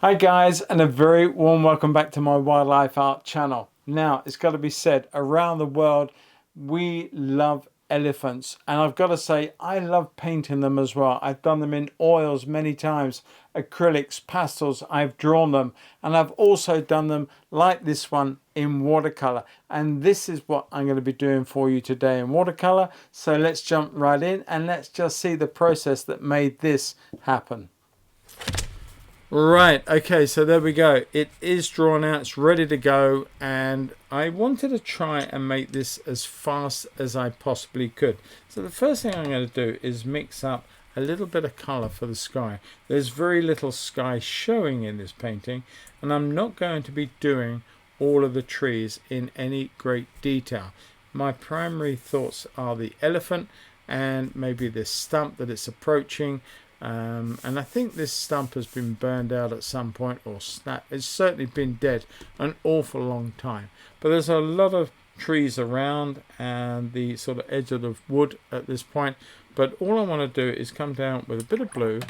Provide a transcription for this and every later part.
Hi guys, and a very warm welcome back to my wildlife art channel. Now, it's got to be said, around the world we love elephants, and I've got to say I love painting them as well. I've done them in oils many times, acrylics, pastels. I've drawn them, and I've also done them like this one in watercolor, and this is what I'm going to be doing for you today in watercolor. So let's jump right in and let's just see the process that made this happen. Right, okay, so there we go. It is drawn out, it's ready to go, and I wanted to try and make this as fast as I possibly could. So the first thing I'm going to do is mix up a little bit of colour for the sky. There's very little sky showing in this painting, and I'm not going to be doing all of the trees in any great detail. My primary thoughts are the elephant and maybe this stump that it's approaching. And I think this stump has been burned out at some point or snapped. It's certainly been dead an awful long time. But there's a lot of trees around and the sort of edge of the wood at this point. But all I want to do is come down with a bit of blue.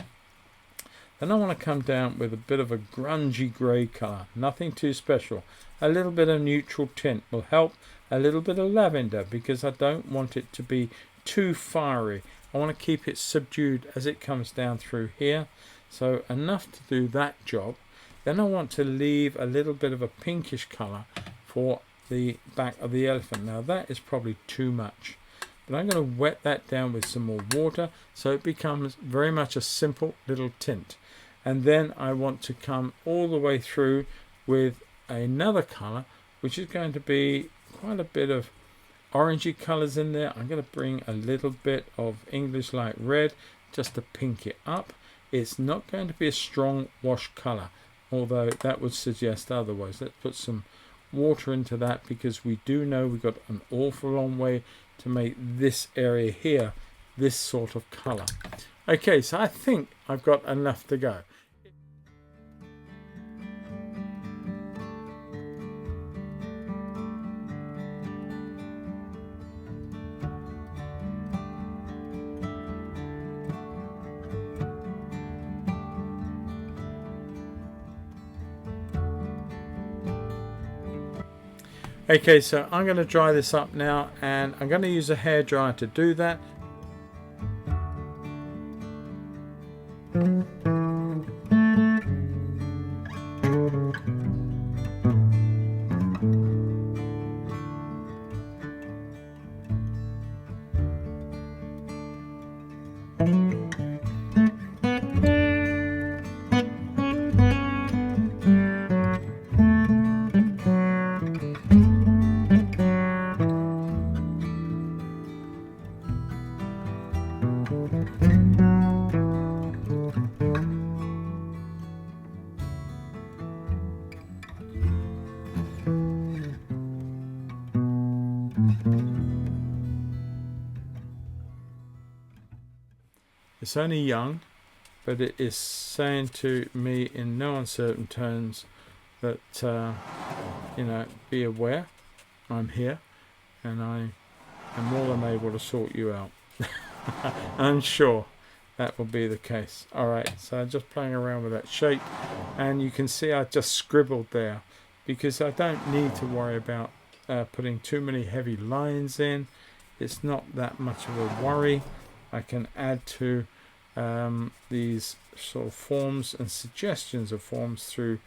Then I want to come down with a bit of a grungy grey colour. Nothing too special. A little bit of neutral tint will help. A little bit of lavender because I don't want it to be too fiery. I want to keep it subdued as it comes down through here. So enough to do that job. Then I want to leave a little bit of a pinkish colour for the back of the elephant. Now that is probably too much. But I'm going to wet that down with some more water so it becomes very much a simple little tint. And then I want to come all the way through with another colour, which is going to be quite a bit of orangey colours in there. I'm going to bring a little bit of English light red just to pink it up. It's not going to be a strong wash colour, although that would suggest otherwise. Let's put some water into that because we do know we've got an awful long way to make this area here this sort of colour. Okay, so I think I've got enough to go. Okay, so I'm going to dry this up now, and I'm going to use a hairdryer to do that. It's only young, but it is saying to me in no uncertain tones that, be aware, I'm here, and I am more than able to sort you out. I'm sure that will be the case. Alright, so I'm just playing around with that shape, and you can see I just scribbled there, because I don't need to worry about putting too many heavy lines in. It's not that much of a worry. I can add to these sort of forms and suggestions of forms through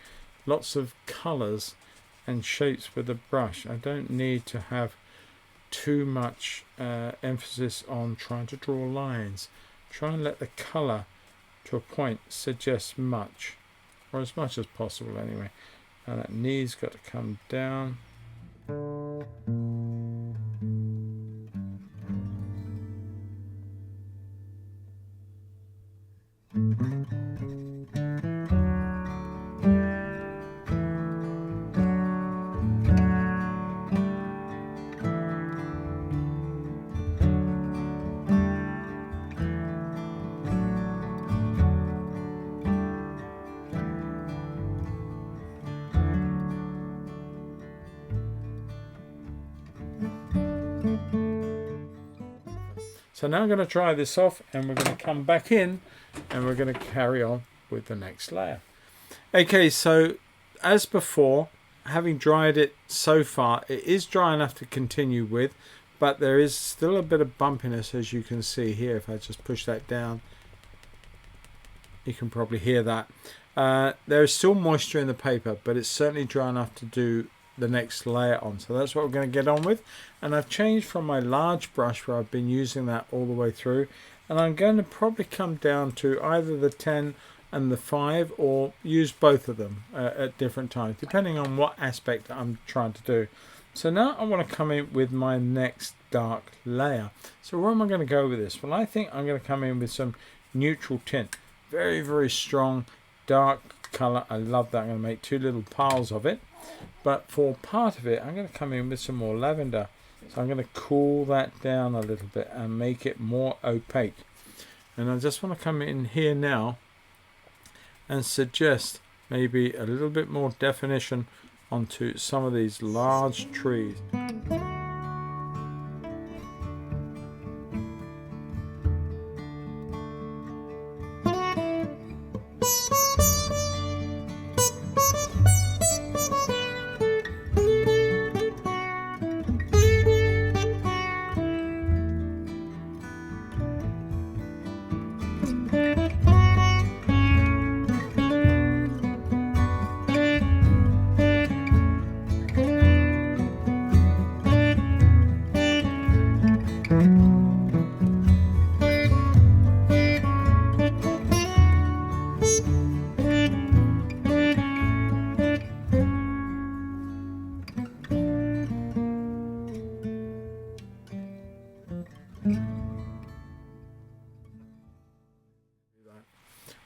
lots of colours and shapes with a brush. I don't need to have too much emphasis on trying to draw lines. Try and let the colour to a point suggest much, or as much as possible anyway. And that knee's got to come down. So now I'm going to dry this off, and we're going to come back in and we're going to carry on with the next layer. Okay, so as before, having dried it so far, it is dry enough to continue with, but there is still a bit of bumpiness, as you can see here. If I just push that down, you can probably hear that. There is still moisture in the paper, but it's certainly dry enough to do the next layer on. So that's what we're going to get on with. And I've changed from my large brush, where I've been using that all the way through, and I'm going to probably come down to either the 10 and the 5, or use both of them at different times, depending on what aspect I'm trying to do. So now I want to come in with my next dark layer. So where am I going to go with this? Well, I think I'm going to come in with some neutral tint. Very, very strong dark color. I love that. I'm going to make 2 little piles of it. But for part of it, I'm going to come in with some more lavender. So I'm going to cool that down a little bit and make it more opaque. And I just want to come in here now and suggest maybe a little bit more definition onto some of these large trees.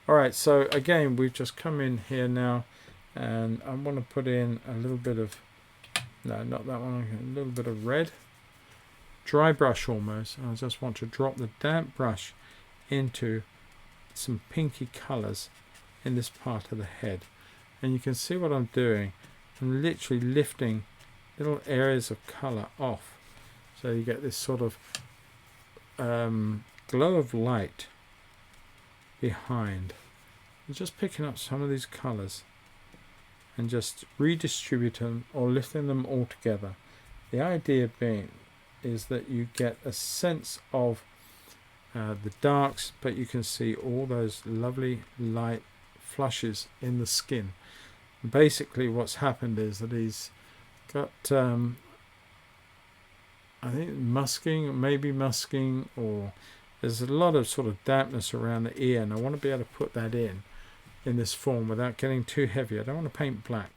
Alright, so again, we've just come in here now, and I want to put in a little bit of, no, not that one, a little bit of red. Dry brush almost. I just want to drop the damp brush into some pinky colours in this part of the head. And you can see what I'm doing. I'm literally lifting little areas of colour off. So you get this sort of glow of light behind. I'm just picking up some of these colours and just redistribute them or lifting them all together. The idea being is that you get a sense of the darks, but you can see all those lovely light flushes in the skin. Basically what's happened is that he's got I think musking, or there's a lot of sort of dampness around the ear, and I want to be able to put that in this form without getting too heavy. I don't want to paint black.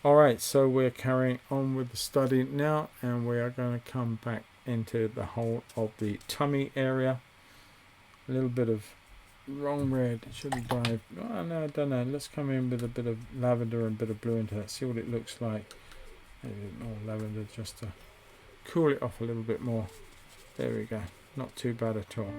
Alright, so we're carrying on with the study now, and we are going to come back into the whole of the tummy area. A little bit of wrong red, should have died. Oh no, I don't know. Let's come in with a bit of lavender and a bit of blue into that, see what it looks like. Maybe a bit more lavender just to cool it off a little bit more. There we go, not too bad at all.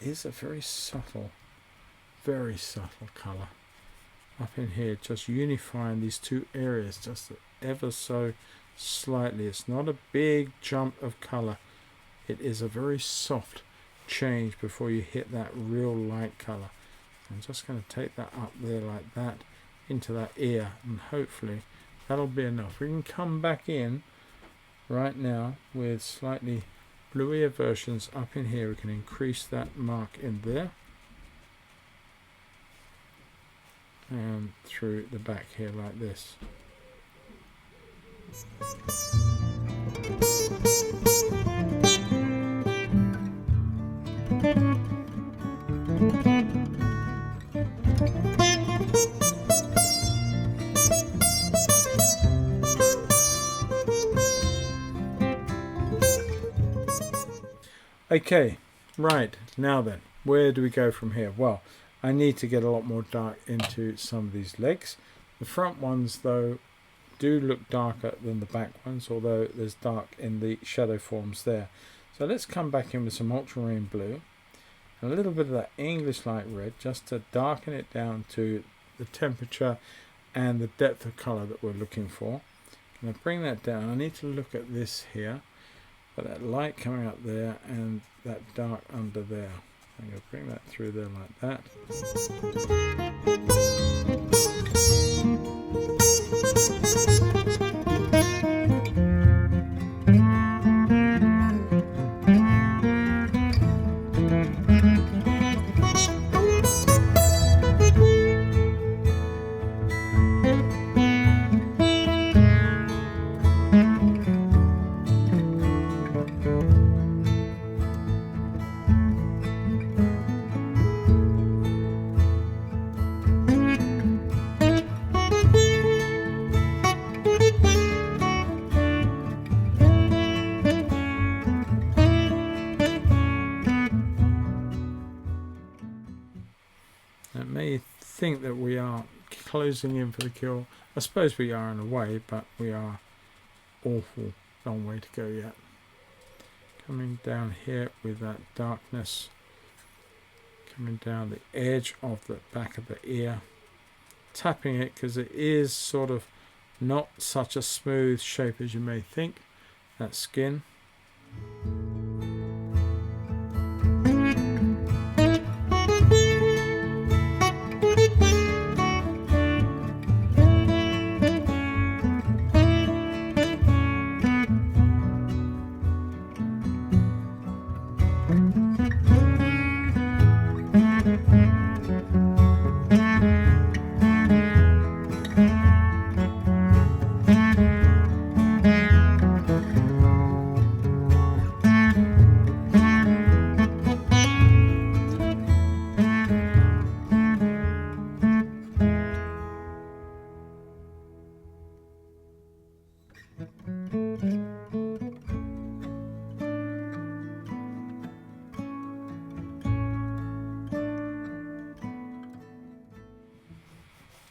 Is a very subtle colour up in here, just unifying these two areas just ever so slightly. It's not a big jump of colour, it is a very soft change before you hit that real light colour. I'm just going to take that up there like that into that ear, and hopefully that'll be enough. We can come back in right now with slightly bluier versions up in here. We can increase that mark in there and through the back here like this. Okay, right, now then, where do we go from here? Well, I need to get a lot more dark into some of these legs. The front ones, though, do look darker than the back ones, although there's dark in the shadow forms there. So let's come back in with some ultramarine blue and a little bit of that English light red, just to darken it down to the temperature and the depth of color that we're looking for. I'm going to bring that down. I need to look at this here. Got that light coming up there and that dark under there. I'm going to bring that through there like that. It may think that we are closing in for the kill. I suppose we are in a way, but we are awful long way to go yet. Coming down here with that darkness, coming down the edge of the back of the ear, tapping it because it is sort of not such a smooth shape as you may think, that skin.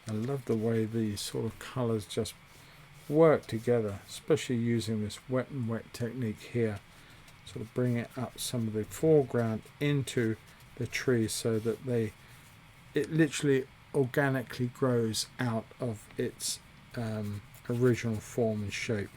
I love the way these sort of colours just work together, especially using this wet and wet technique here, sort of bringing up some of the foreground into the tree so that it literally organically grows out of its original form and shape.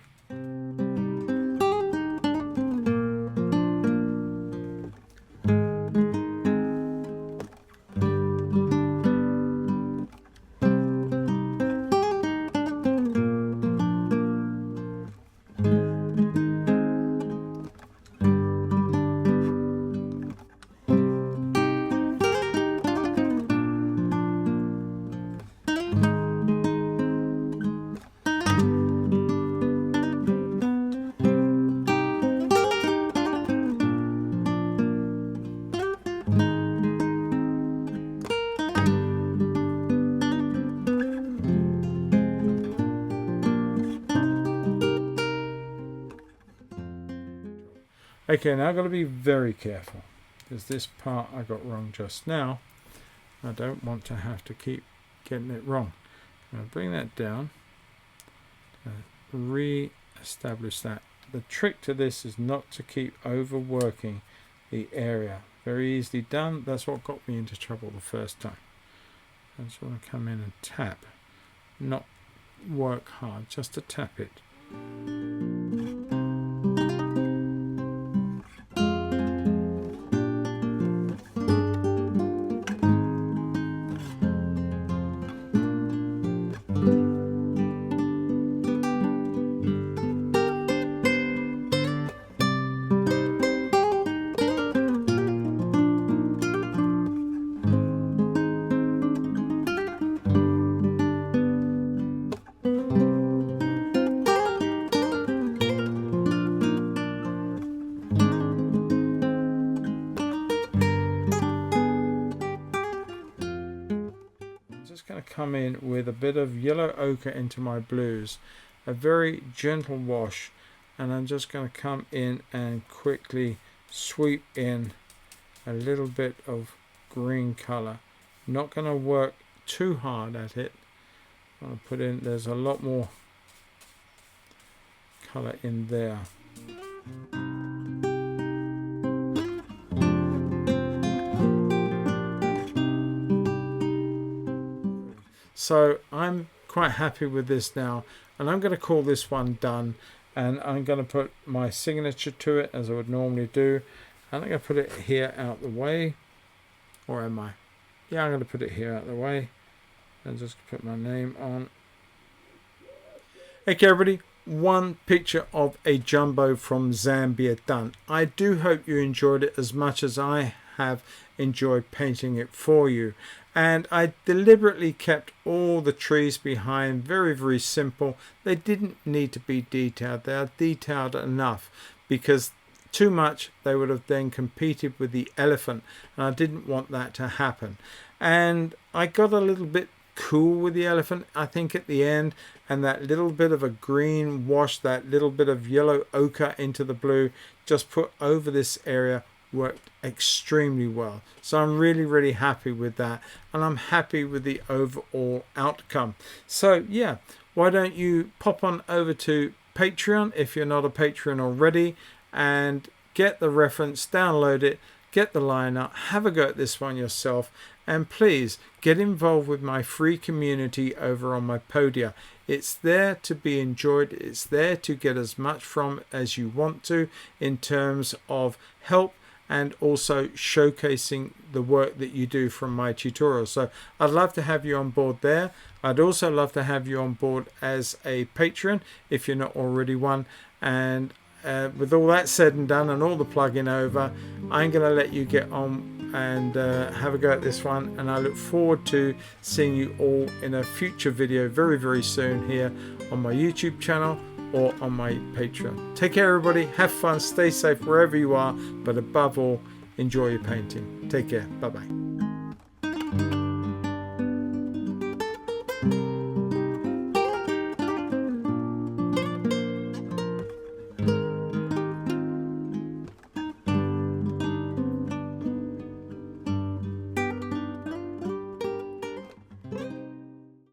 Okay, now I've got to be very careful because this part I got wrong just now. I don't want to have to keep getting it wrong. I'm going to bring that down, re-establish that. The trick to this is not to keep overworking the area. Very easily done. That's what got me into trouble the first time. I just want to come in and tap, not work hard, just to tap it. Going to come in with a bit of yellow ochre into my blues, a very gentle wash, and I'm just going to come in and quickly sweep in a little bit of green color. Not going to work too hard at it. I'm going to put in, there's a lot more color in there. So I'm quite happy with this now, and I'm going to call this one done, and I'm going to put my signature to it as I would normally do, and I'm going to put it here out the way. Or am I? Yeah, I'm going to put it here out the way and just put my name on. Okay, everybody, one picture of a jumbo from Zambia done. I do hope you enjoyed it as much as I have enjoyed painting it for you. And I deliberately kept all the trees behind very, very simple. They didn't need to be detailed. They are detailed enough, because too much they would have then competed with the elephant, and I didn't want that to happen. And I got a little bit cool with the elephant, I think, at the end, and that little bit of a green wash, that little bit of yellow ochre into the blue just put over this area worked extremely well. So I'm really, really happy with that, and I'm happy with the overall outcome. So yeah, why don't you pop on over to Patreon if you're not a patron already, and get the reference, download it, get the lineup, have a go at this one yourself, and please get involved with my free community over on my Podia. It's there to be enjoyed. It's there to get as much from as you want to in terms of help, and also showcasing the work that you do from my tutorials. So I'd love to have you on board there. I'd also love to have you on board as a patron if you're not already one. And with all that said and done and all the plugging over, I'm going to let you get on and have a go at this one, and I look forward to seeing you all in a future video very, very soon here on my YouTube channel or on my Patreon. Take care, everybody. Have fun, stay safe wherever you are, but above all, enjoy your painting. Take care. Bye bye.